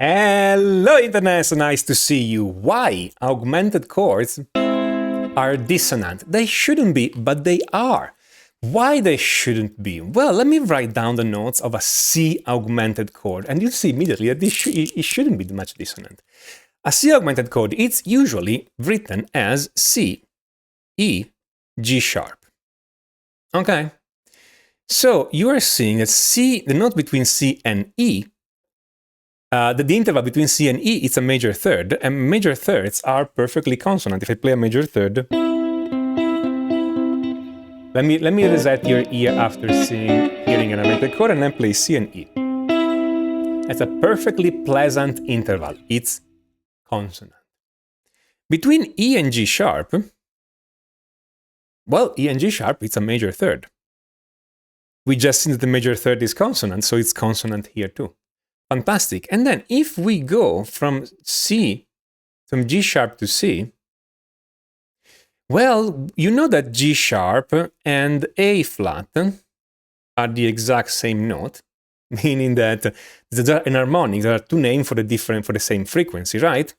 Hello Internet, so nice to see you. Why augmented chords are dissonant? They shouldn't be, but they are. Why they shouldn't be? Well, let me write down the notes of a C augmented chord, and you'll see immediately that it shouldn't be much dissonant. A C augmented chord, it's usually written as C, E, G sharp. Okay? So you are seeing that C, the note between C and E, the interval between C and E, it's a major third, and major thirds are perfectly consonant. If I play a major third, let me reset your ear after hearing an augmented chord, and then play C and E. It's a perfectly pleasant interval. It's consonant. Between E and G sharp, well, E and G sharp, it's a major third. We just seen that the major third is consonant, so it's consonant here too. Fantastic. And then if we go from G sharp to C, well, you know that G sharp and A flat are the exact same note, meaning that in harmonics there are two names for the same frequency, right?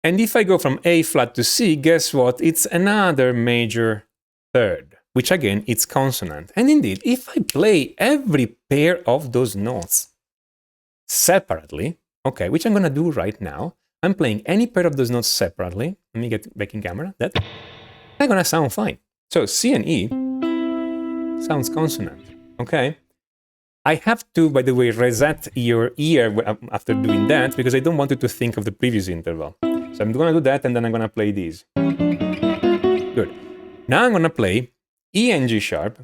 And if I go from A flat to C, guess what? It's another major third, which again, it's consonant. And indeed, if I play every pair of those notes separately, okay, which I'm going to do right now. I'm playing any pair of those notes separately. Let me get back in camera. They're going to sound fine. So C and E sounds consonant, okay? I have to, by the way, reset your ear after doing that because I don't want you to think of the previous interval. So I'm going to do that and then I'm going to play these. Good. Now I'm going to play E and G sharp.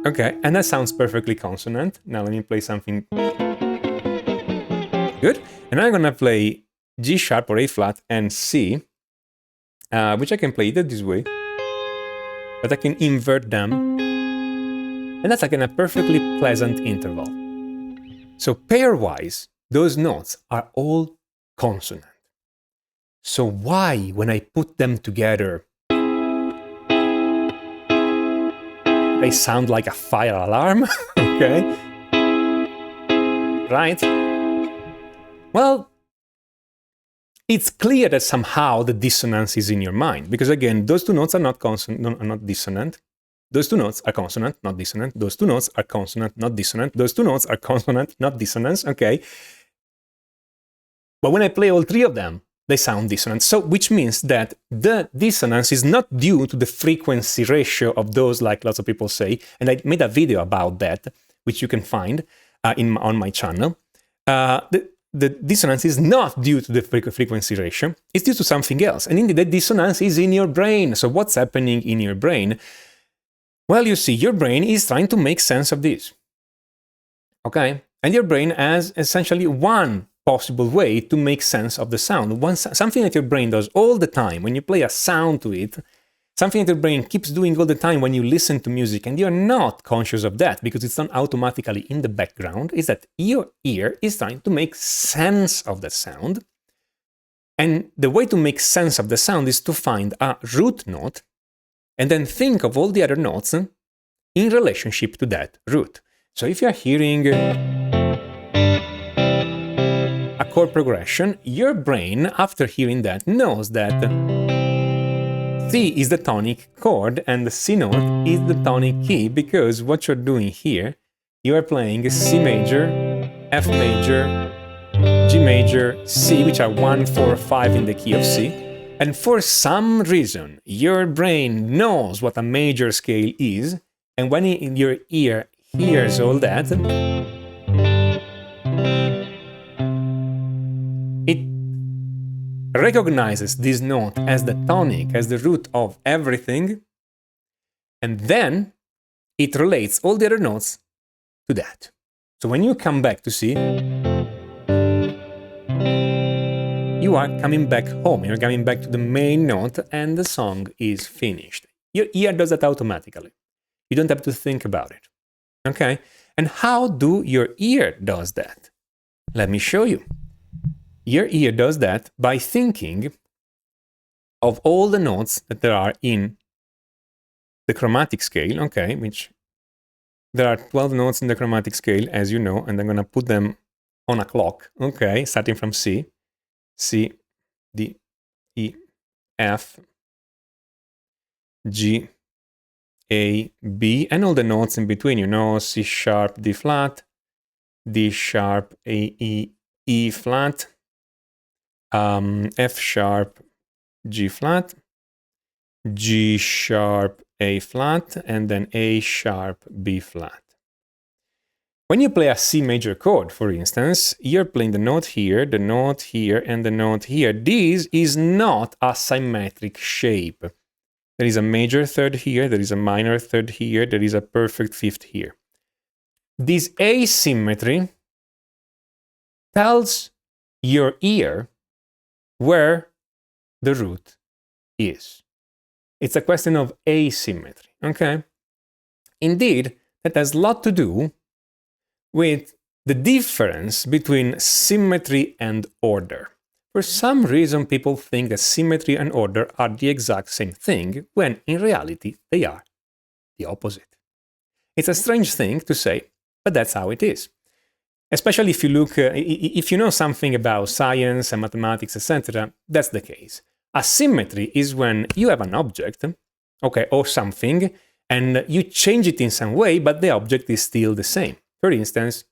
Okay, and that sounds perfectly consonant. Now let me play something good. And I'm gonna play G sharp or A flat and C, which I can play either this way, but I can invert them. And that's like in a perfectly pleasant interval. So pairwise, those notes are all consonant. So why, when I put them together, they sound like a fire alarm, okay? Right? Well, it's clear that somehow the dissonance is in your mind, because again, those two notes are not consonant, are not dissonant. Those two notes are consonant, not dissonant. Those two notes are consonant, not dissonant. Those two notes are consonant, not dissonance, okay? But when I play all three of them, they sound dissonant. So, which means that the dissonance is not due to the frequency ratio of those, like lots of people say. And I made a video about that, which you can find on my channel. The dissonance is not due to the frequency ratio. It's due to something else. And indeed, the dissonance is in your brain. So what's happening in your brain? Well, you see, your brain is trying to make sense of this. Okay? And your brain has essentially one possible way to make sense of the sound. Something that your brain does all the time when you play a sound to it, something that your brain keeps doing all the time when you listen to music and you're not conscious of that because it's done automatically in the background, is that your ear is trying to make sense of the sound. And the way to make sense of the sound is to find a root note and then think of all the other notes in relationship to that root. So if you're hearing a chord progression, your brain, after hearing that, knows that C is the tonic chord and the C note is the tonic key, because what you're doing here, you are playing C major, F major, G major, C, which are 1, 4, 5 in the key of C. And for some reason, your brain knows what a major scale is, and when your ear hears all that, it recognizes this note as the tonic, as the root of everything, and then it relates all the other notes to that. So when you come back to C, you are coming back home, you're coming back to the main note, and the song is finished. Your ear does that automatically. You don't have to think about it. Okay? And how do your ear does that? Let me show you. Your ear does that by thinking of all the notes that there are in the chromatic scale, okay, which there are 12 notes in the chromatic scale, as you know, and I'm going to put them on a clock, okay, starting from C, C, D, E, F, G, A, B, and all the notes in between, you know, C sharp, D flat, D sharp, A, E, E flat, F sharp, G flat, G sharp, A flat, and then A sharp, B flat. When you play a C major chord, for instance, you're playing the note here, and the note here. This is not a symmetric shape. There is a major third here, there is a minor third here, there is a perfect fifth here. This asymmetry tells your ear where the root is. It's a question of asymmetry, okay? Indeed, that has a lot to do with the difference between symmetry and order. For some reason, people think that symmetry and order are the exact same thing, when in reality, they are the opposite. It's a strange thing to say, but that's how it is. Especially if you look, if you know something about science and mathematics, etc., that's the case. Asymmetry is when you have an object, okay, or something, and you change it in some way, but the object is still the same. For instance,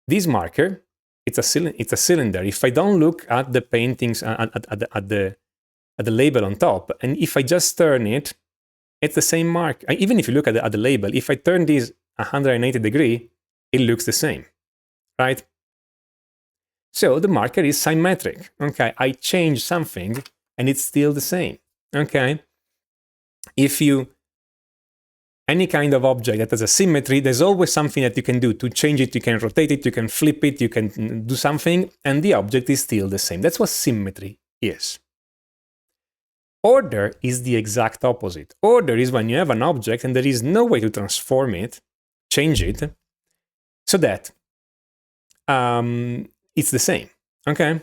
this marker, it's a cylinder. If I don't look at the paintings, at the label on top, and if I just turn it, it's the same mark. Even if you look at the label, if I turn this 180 degrees, it looks the same, right? So the marker is symmetric, okay? I change something, and it's still the same, okay? If you any kind of object that has a symmetry, there's always something that you can do to change it. You can rotate it, you can flip it, you can do something, and the object is still the same. That's what symmetry is. Order is the exact opposite. Order is when you have an object and there is no way to transform it, change it, so that it's the same, okay?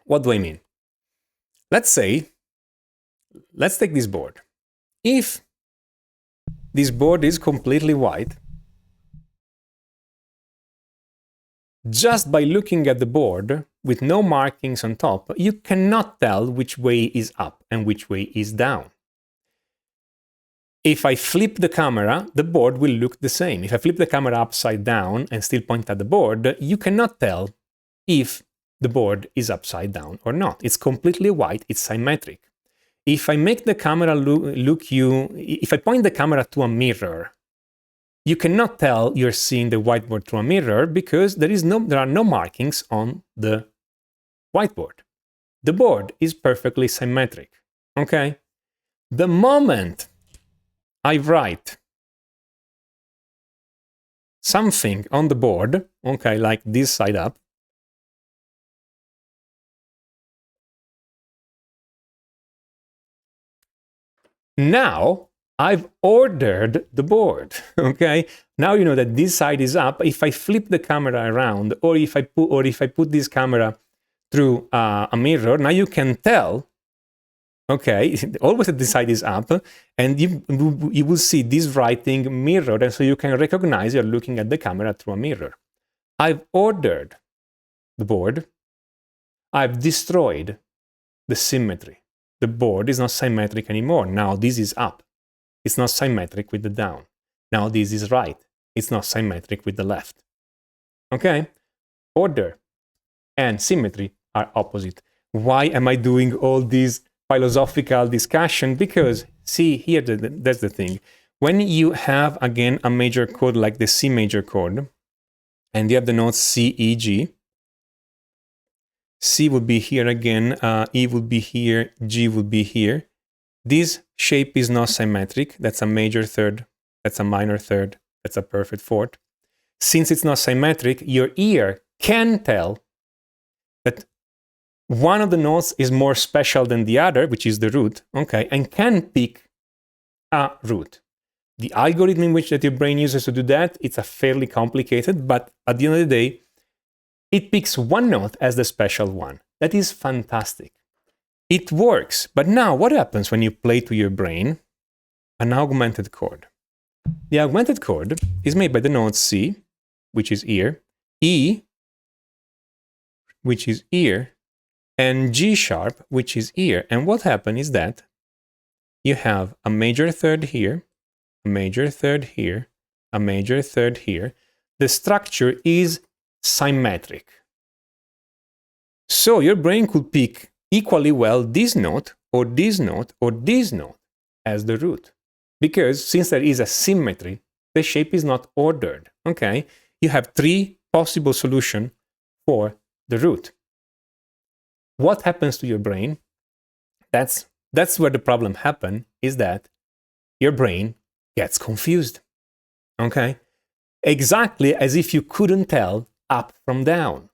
What do I mean? Let's take this board. If this board is completely white, just by looking at the board with no markings on top, you cannot tell which way is up and which way is down. If I flip the camera, the board will look the same. If I flip the camera upside down and still point at the board, you cannot tell if the board is upside down or not. It's completely white, it's symmetric. If I make the camera if I point the camera to a mirror, you cannot tell you're seeing the whiteboard through a mirror because there are no markings on the whiteboard. The board is perfectly symmetric, okay? The moment I write something on the board, okay, like this side up, now I've ordered the board, okay? Now you know that this side is up. If I flip the camera around, or if I put this camera through a mirror, now you can tell, okay, always that this side is up, and you will see this writing mirrored, and so you can recognize you're looking at the camera through a mirror. I've ordered the board. I've destroyed the symmetry. The board is not symmetric anymore. Now this is up. It's not symmetric with the down. Now this is right. It's not symmetric with the left. Okay? Order and symmetry are opposite. Why am I doing all this philosophical discussion? Because, see, here, that's the thing. When you have, again, a major chord like the C major chord, and you have the notes C, E, G, C would be here again, E would be here, G would be here. This shape is not symmetric. That's a major third, that's a minor third, that's a perfect fourth. Since it's not symmetric, your ear can tell that one of the notes is more special than the other, which is the root, okay, and can pick a root. The algorithm in which that your brain uses to do that, it's a fairly complicated, but at the end of the day, it picks one note as the special one. That is fantastic. It works, but now what happens when you play to your brain an augmented chord? The augmented chord is made by the note C, which is here, E, which is ear, and G sharp, which is ear. And what happened is that you have a major third here, a major third here, a major third here. The structure is symmetric. So your brain could pick equally well this note, or this note, or this note as the root. Because since there is a symmetry, the shape is not ordered, okay? You have 3 possible solutions for the root. What happens to your brain? That's where the problem happens, is that your brain gets confused, okay? Exactly as if you couldn't tell up from down.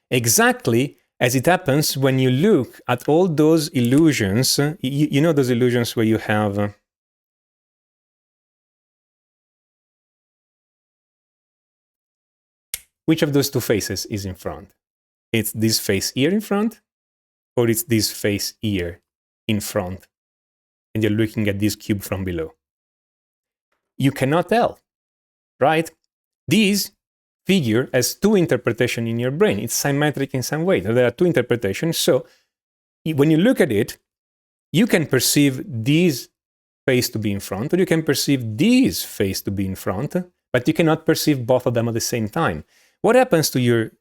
Exactly as it happens when you look at all those illusions. You know those illusions where you have which of those 2 faces is in front? It's this face here in front, or it's this face here in front, and you're looking at this cube from below. You cannot tell, right? This figure has 2 interpretations in your brain. It's symmetric in some way. There are 2 interpretations. So when you look at it, you can perceive this face to be in front, or you can perceive this face to be in front, but you cannot perceive both of them at the same time. What happens to your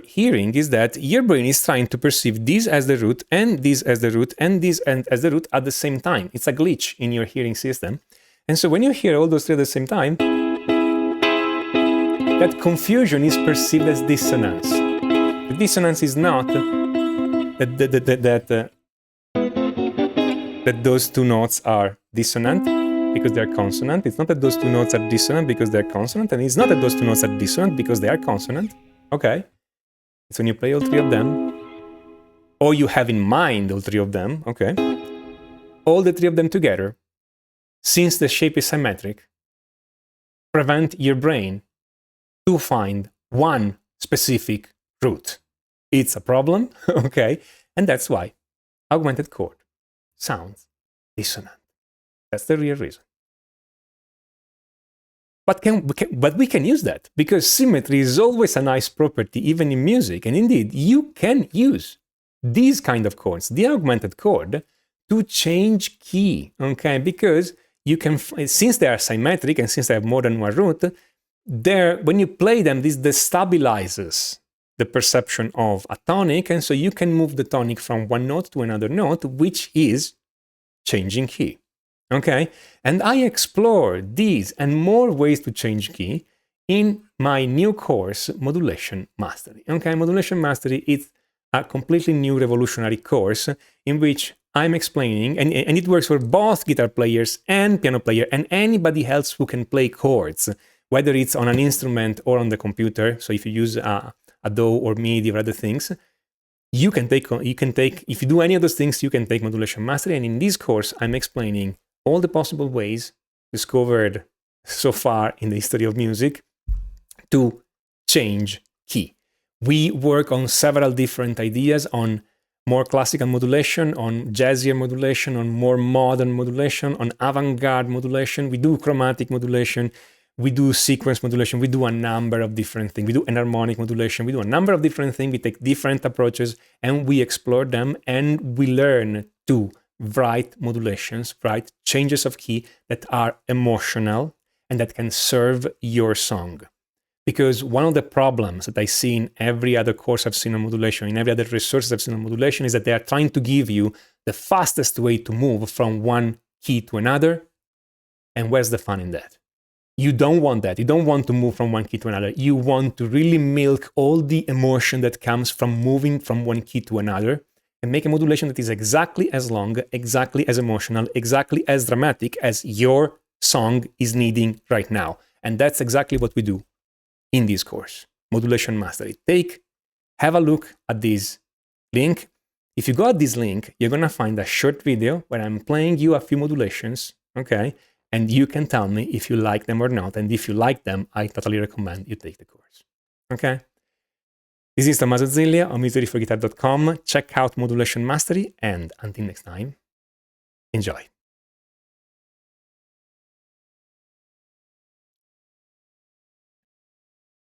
hearing is that your brain is trying to perceive this as the root, and this as the root, and this as the root at the same time. It's a glitch in your hearing system. And so when you hear all those 3 at the same time, that confusion is perceived as dissonance. The dissonance is not that those 2 notes are dissonant because they're consonant. It's not that those 2 notes are dissonant because they're consonant, and it's not that those 2 notes are dissonant because they are consonant. Okay? It's when you play all 3 of them, or you have in mind all 3 of them, okay? All the 3 of them together, since the shape is symmetric, prevent your brain to find one specific root. It's a problem, okay? And that's why augmented chord sounds dissonant. That's the real reason. But we can use that, because symmetry is always a nice property, even in music. And indeed, you can use these kind of chords, the augmented chord, to change key, okay? Because you can, since they are symmetric and since they have more than one root, when you play them, this destabilizes the perception of a tonic, and so you can move the tonic from one note to another note, which is changing key. Okay, and I explore these and more ways to change key in my new course, Modulation Mastery. Okay, Modulation Mastery is a completely new revolutionary course in which I'm explaining, and it works for both guitar players and piano player and anybody else who can play chords, whether it's on an instrument or on the computer. So if you use a DAW or MIDI or other things, you can take, if you do any of those things, you can take Modulation Mastery. And in this course, I'm explaining all the possible ways discovered so far in the history of music to change key. We work on several different ideas, on more classical modulation, on jazzier modulation, on more modern modulation, on avant-garde modulation. We do chromatic modulation, we do sequence modulation, we do a number of different things. We do enharmonic modulation, we do a number of different things. We take different approaches and we explore them, and we learn to write modulations, write changes of key that are emotional and that can serve your song. Because one of the problems that I see in every other course I've seen on modulation, in every other resources I've seen on modulation, is that they are trying to give you the fastest way to move from one key to another. And where's the fun in that? You don't want that. You don't want to move from one key to another. You want to really milk all the emotion that comes from moving from one key to another, and make a modulation that is exactly as long, exactly as emotional, exactly as dramatic as your song is needing right now. And that's exactly what we do in this course, Modulation Mastery. Have a look at this link. If you go at this link, you're gonna find a short video where I'm playing you a few modulations, okay? And you can tell me if you like them or not. And if you like them, I totally recommend you take the course, okay? This is Tommaso Zillia on musicforguitar.com. Check out Modulation Mastery, and until next time, enjoy.